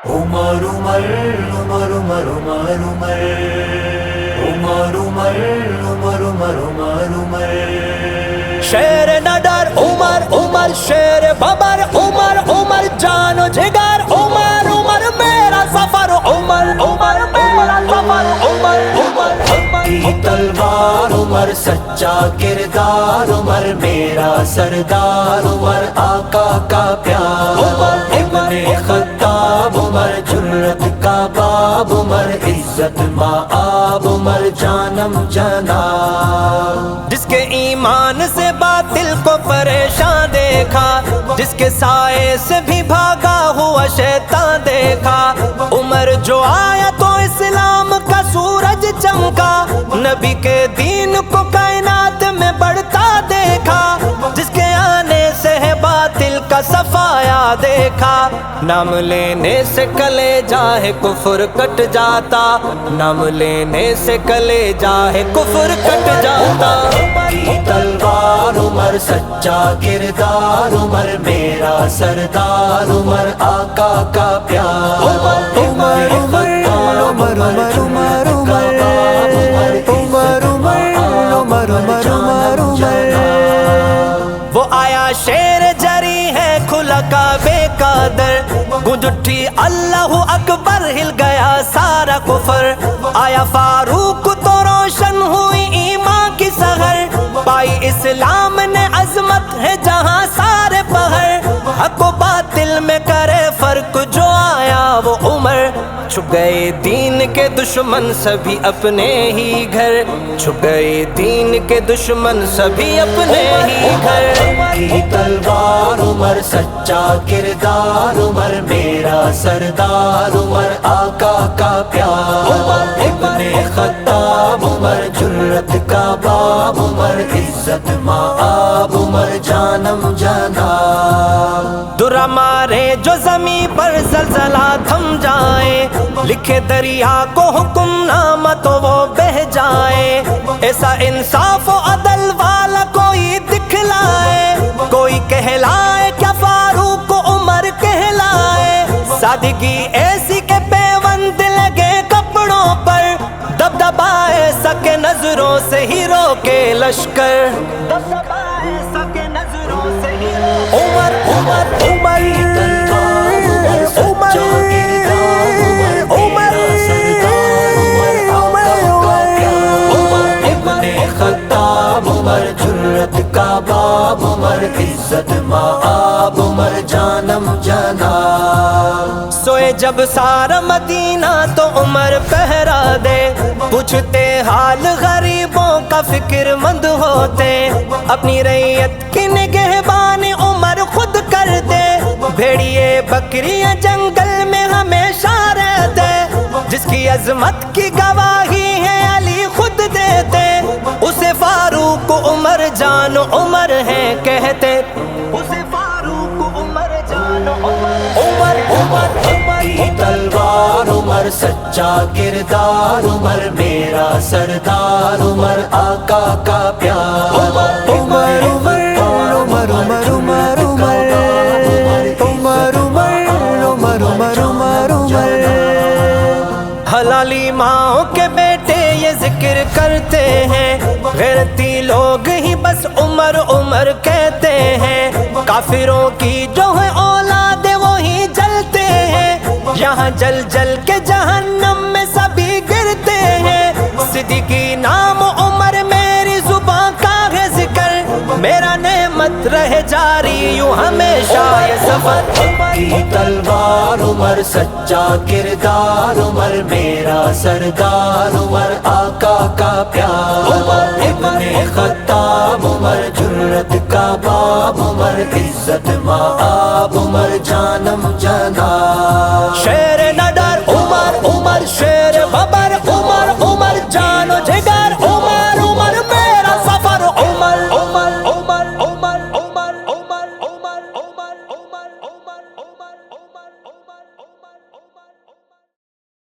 عمر عمر عمر عمر عمر عمر عمر عمر عمر عمر عمر عمر شیر نڈر عمر عمر شیر ببر عمر عمر جان و جگر عمر عمر میرا سفر عمر عمر میرا سفر عمر عمر کی تلوار عمر سچا کردار عمر میرا سردار عمر آقا کا پیار ابن خطاب عمر جرت کا باب عمر عزت مآب عمر جانم جناب جس کے ایمان سے باطل کو پریشان دیکھا، جس کے سائے سے بھی بھاگا ہوا شیطان دیکھا، عمر جو آیا تو اسلام کا سورج چمکا، نبی کے دین کو کائنات میں بڑھتا دیکھا، جس کے آنے سے ہے باطل کا صفایا دیکھا، نام لینے سے کلیجہ ہے کفر کٹ جاتا، نام لینے سے کلیجہ ہے کفر کٹ جاتا۔ کی تلوار عمر سچا کردار عمر میرا سردار عمر آقا کا پیار عمر عمر عمر عمر عمر عمر وہ آیا شیر جری ہے کھلا کعبے کا در، گونج اٹھی اللہ اکبر ہل گیا سارا کفر، آیا فاروق تو روشن ہوئی ایمان کی سحر، پائی اسلام نے عظمت ہے جہاں سارے پہر، حق و باطل میں کرے فرق جو آیا وہ عمر، چھپ گئے دین کے دشمن سبھی اپنے ہی گھر، چھپ گئے دین کے دشمن سبھی اپنے ہی گھر۔ کی تلوار عمر سچا کردار عمر میرا سردار عمر آقا کا پیار ابن خطاب عمر جرت کا باب عمر عزت مآب عمر جانم جناب درا مارے جو زمین پر زلزلہ تھم جائے، لکھے دریا کو حکم نامہ تو وہ بہہ جائے، ایسا انصاف و عدل والا کوئی دکھلائے، کوئی کہلائے کیا فاروق عمر کہلائے، سادگی ایسی کہ پیوند لگے کپڑوں پر، دبدبا ایسا کہ نظروں سے ہی روکے لشکر، دبدبا ایسا کہ نظروں سے ہی روکے عمر عمر عمر عمر جرت کا باب عمر عزت مآب عمر جانم جناب سوئے جب سارا مدینہ تو عمر پہرا دے، پوچھتے حال غریبوں کا فکر مند ہوتے، اپنی رعیت کی نگہبان عمر خود کرتے، بھیڑیے بکریاں جنگل میں ہمیشہ رہتے، جس کی عظمت کی گواہی ہے علی خود دیتے، اسے فاروق عمر جان عمر ہے کہتے، اسے فاروق عمر جان عمر عمر عمر کی تلوار عمر سچا کردار عمر میرا سردار عمر آقا کا پیار عمر عمر عمر عمر عمر عمر عمر عمر عمر عمر عمر حلالی ماں کے بیٹے یہ ذکر کرتے ہیں، غیرتی لوگ ہی بس عمر عمر کہتے ہیں، کافروں کی جو ہے اولاد وہی جلتے ہیں، یہاں جل جل کے جہنم میں سبھی گرتے ہیں، صدیقی نام عمر میری زباں کا ہے ذکر، میرا نعمت رہے جاری یوں ہمیشہ یہ سفر۔ کی تلوار عمر سچا کردار عمر میرا سردار عمر آقا کا پیار ابن خطاب عمر جرت کا باب عمر عزت مآب عمر جانم